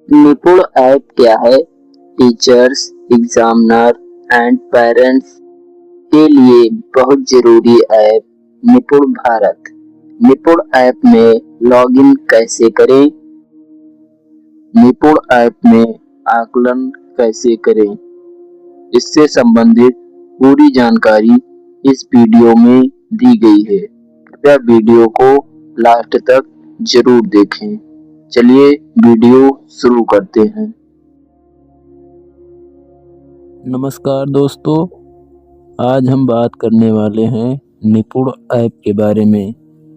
निपुण ऐप क्या है? टीचर्स, एग्जामिनर एंड पेरेंट्स के लिए बहुत जरूरी ऐप निपुण भारत। निपुण ऐप में लॉगिन कैसे करें? निपुण ऐप में आकलन कैसे करें? इससे संबंधित पूरी जानकारी इस वीडियो में दी गई है। कृपया वीडियो को लास्ट तक जरूर देखें। चलिए वीडियो शुरू करते हैं। नमस्कार दोस्तों, आज हम बात करने वाले हैं निपुण ऐप के बारे में,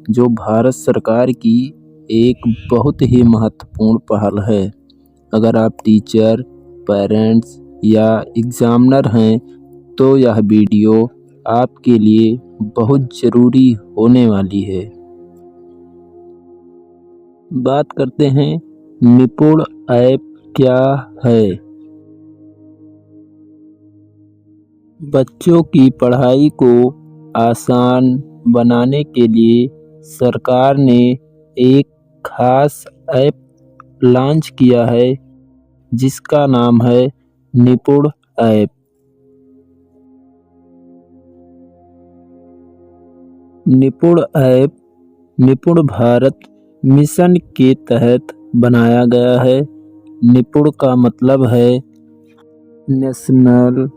जो भारत सरकार की एक बहुत ही महत्वपूर्ण पहल है। अगर आप टीचर, पेरेंट्स या एग्जामिनर हैं तो यह वीडियो आपके लिए बहुत ज़रूरी होने वाली है। बात करते हैं निपुण ऐप क्या है। बच्चों की पढ़ाई को आसान बनाने के लिए सरकार ने एक खास ऐप लॉन्च किया है, जिसका नाम है निपुण ऐप। निपुण ऐप निपुण भारत मिशन के तहत बनाया गया है। निपुण का मतलब है national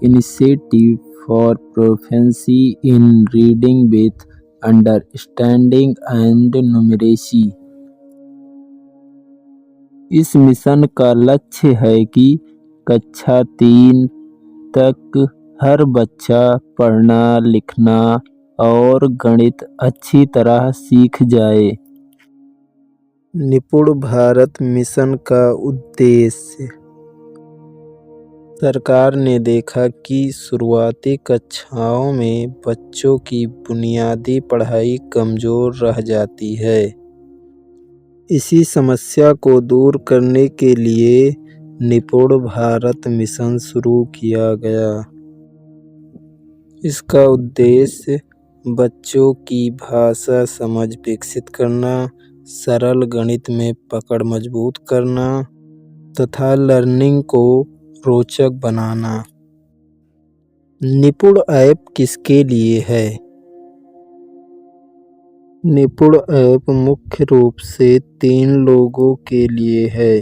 initiative for proficiency in reading with understanding and numeracy. इस मिशन का लक्ष्य है कि कक्षा 3 तक हर बच्चा पढ़ना, लिखना और गणित अच्छी तरह सीख जाए। निपुण भारत मिशन का उद्देश्य: सरकार ने देखा कि शुरुआती कक्षाओं में बच्चों की बुनियादी पढ़ाई कमजोर रह जाती है। इसी समस्या को दूर करने के लिए निपुण भारत मिशन शुरू किया गया। इसका उद्देश्य बच्चों की भाषा समझ विकसित करना, सरल गणित में पकड़ मजबूत करना तथा लर्निंग को रोचक बनाना। निपुण ऐप किसके लिए है? निपुण ऐप मुख्य रूप से 3 लोगों के लिए है।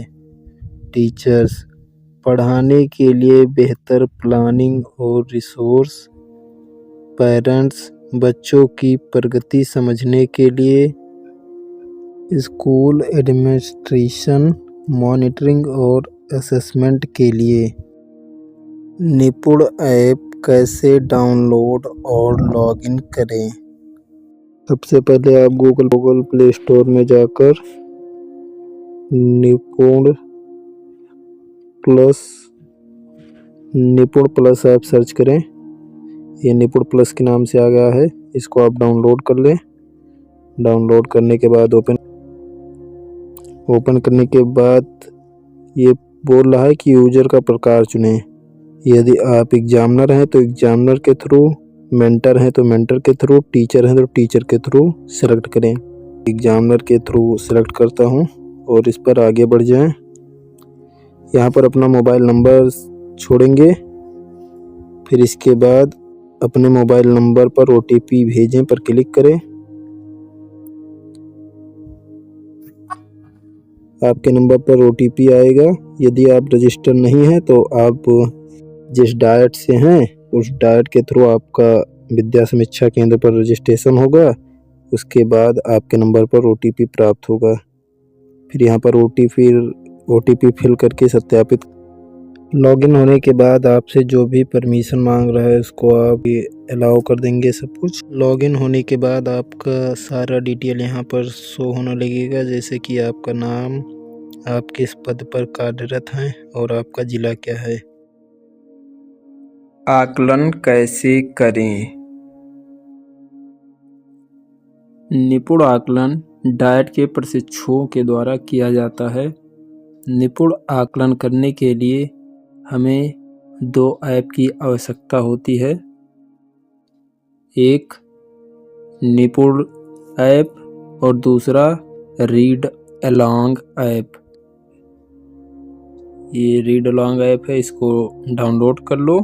टीचर्स, पढ़ाने के लिए बेहतर प्लानिंग और रिसोर्स। पेरेंट्स, बच्चों की प्रगति समझने के लिए। स्कूल एडमिनिस्ट्रेशन, मॉनिटरिंग और असेसमेंट के लिए। निपुण ऐप कैसे डाउनलोड और लॉगिन करें? सबसे पहले आप गूगल प्ले स्टोर में जाकर निपुण प्लस ऐप सर्च करें। ये निपुण प्लस के नाम से आ गया है। इसको आप डाउनलोड कर लें। डाउनलोड करने के बाद ओपन करने के बाद ये बोल रहा है कि यूजर का प्रकार चुनें। यदि आप एग्जामिनर हैं तो एग्जामिनर के थ्रू, मेंटर हैं तो मेंटर के थ्रू, टीचर हैं तो टीचर के थ्रू सेलेक्ट करें। एग्जामिनर के थ्रू सेलेक्ट करता हूं और इस पर आगे बढ़ जाएं। यहाँ पर अपना मोबाइल नंबर छोड़ेंगे। फिर इसके बाद अपने मोबाइल नंबर पर OTP भेजें पर क्लिक करें। आपके नंबर पर OTP आएगा। यदि आप रजिस्टर नहीं हैं तो आप जिस डाइट से हैं उस डाइट के थ्रू आपका विद्या समीक्षा केंद्र पर रजिस्ट्रेशन होगा। उसके बाद आपके नंबर पर OTP प्राप्त होगा। फिर यहाँ पर OTP फिल करके सत्यापित। लॉगिन होने के बाद आपसे जो भी परमिशन मांग रहा है उसको आप अलाउ कर देंगे सब कुछ। लॉगिन होने के बाद आपका सारा डिटेल यहाँ पर शो होने लगेगा, जैसे कि आपका नाम, आप किस पद पर कार्यरत हैं और आपका जिला क्या है। आकलन कैसे करें? निपुण आकलन डाइट के प्रशिक्षुओं के द्वारा किया जाता है। निपुण आकलन करने के लिए हमें 2 ऐप की आवश्यकता होती है। एक निपुण ऐप और दूसरा रीड अलोंग ऐप। ये रीड अलोंग ऐप है, इसको डाउनलोड कर लो।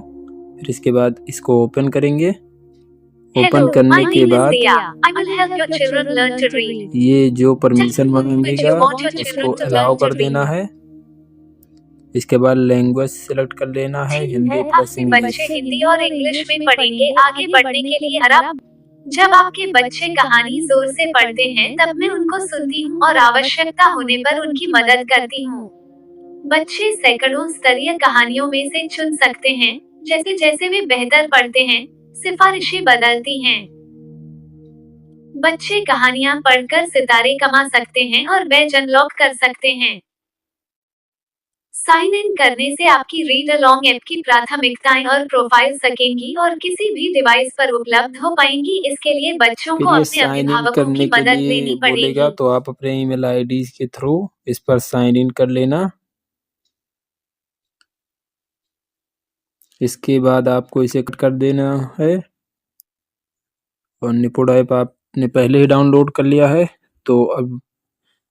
फिर इसके बाद इसको ओपन करेंगे। ओपन करने के बाद ये जो परमिशन मांगेगा उसको अलाउ कर देना है। इसके बाद लैंग्वेज सिलेक्ट कर लेना है, हिंदी प्लस इंग्लिश। बच्चे हिंदी और इंग्लिश में पढ़ेंगे। आगे बढ़ने के लिए अरब। जब आपके बच्चे कहानी जोर से पढ़ते हैं तब मैं उनको सुनती हूँ और आवश्यकता होने पर उनकी मदद करती हूँ। बच्चे सैकड़ों स्तरीय कहानियों में से चुन सकते हैं। जैसे जैसे वे बेहतर पढ़ते हैं, सिफारिशें बदलती हैं। बच्चे कहानियाँ पढ़कर सितारे कमा सकते हैं और बैज अनलॉक कर सकते हैं। साइन इन करने से आपकी रीड अलोंग ऐप की प्राथमिकताएं और प्रोफाइल सकेंगी और किसी भी डिवाइस पर उपलब्ध हो पाएंगी। इसके लिए बच्चों को फिर ये अपने साइन इन अभिभावकों करने की के मदद लिए लेनी बोलेगा, पड़ेगी। तो आप अपने ईमेल आईडी के थ्रू इस पर साइन इन कर लेना। इसके बाद आपको इसे कट कर देना है। और निपुण ऐप आपने पहले ही डाउनलोड कर लिया है, तो अब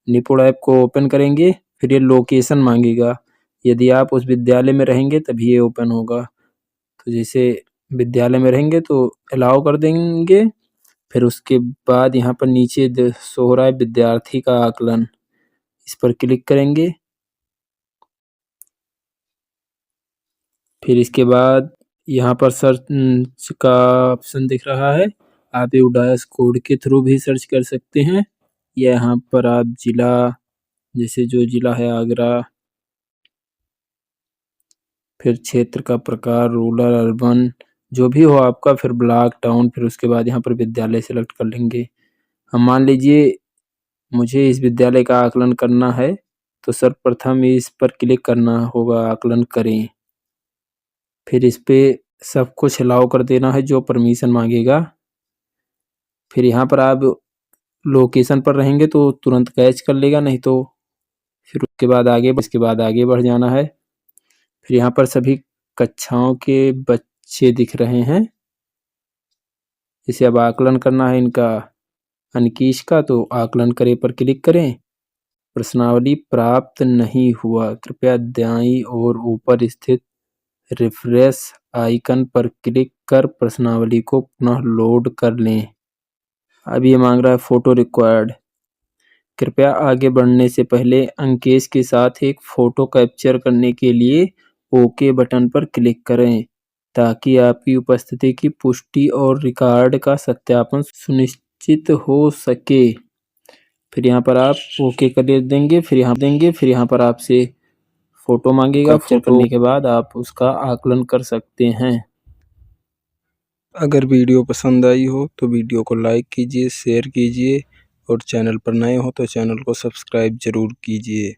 निपुण ऐप को ओपन करेंगे। फिर ये लोकेशन मांगेगा, यदि आप उस विद्यालय में रहेंगे तभी ये ओपन होगा। तो जैसे विद्यालय में रहेंगे तो अलाउ कर देंगे। फिर उसके बाद यहाँ पर नीचे शो हो रहा है विद्यार्थी का आकलन, इस पर क्लिक करेंगे। फिर इसके बाद यहाँ पर सर्च का ऑप्शन दिख रहा है। आप यूडाइस कोड के थ्रू भी सर्च कर सकते हैं, या यहाँ पर आप जिला, जैसे जो जिला है आगरा, फिर क्षेत्र का प्रकार रूरल अर्बन जो भी हो आपका, फिर ब्लॉक टाउन, फिर उसके बाद यहाँ पर विद्यालय सेलेक्ट कर लेंगे। हम मान लीजिए मुझे इस विद्यालय का आकलन करना है, तो सर्वप्रथम इस पर क्लिक करना होगा, आकलन करें। फिर इस पे सब कुछ अलाउ कर देना है जो परमिशन मांगेगा। फिर यहाँ पर आप लोकेशन पर रहेंगे तो तुरंत कैच कर लेगा, नहीं तो फिर उसके बाद आगे बढ़ जाना है। फिर यहाँ पर सभी कक्षाओं के बच्चे दिख रहे हैं। इसे अब आकलन करना है इनका अनकीश का, तो आकलन करें पर क्लिक करें। प्रश्नावली प्राप्त नहीं हुआ, कृपया दाईं ओर ऊपर स्थित रिफ्रेश आइकन पर क्लिक कर प्रश्नावली को पुनः लोड कर लें। अब ये मांग रहा है फोटो रिक्वायर्ड। कृपया आगे बढ़ने से पहले अंकेश के साथ एक फोटो कैप्चर करने के लिए ओके बटन पर क्लिक करें, ताकि आपकी उपस्थिति की पुष्टि और रिकॉर्ड का सत्यापन सुनिश्चित हो सके। फिर यहाँ पर आप ओके कर देंगे। फिर यहाँ पर आपसे फोटो मांगेगा। कैप्चर करने के बाद आप उसका आकलन कर सकते हैं। अगर वीडियो पसंद आई हो तो वीडियो को लाइक कीजिए, शेयर कीजिए और चैनल पर नए हो तो चैनल को सब्सक्राइब जरूर कीजिए।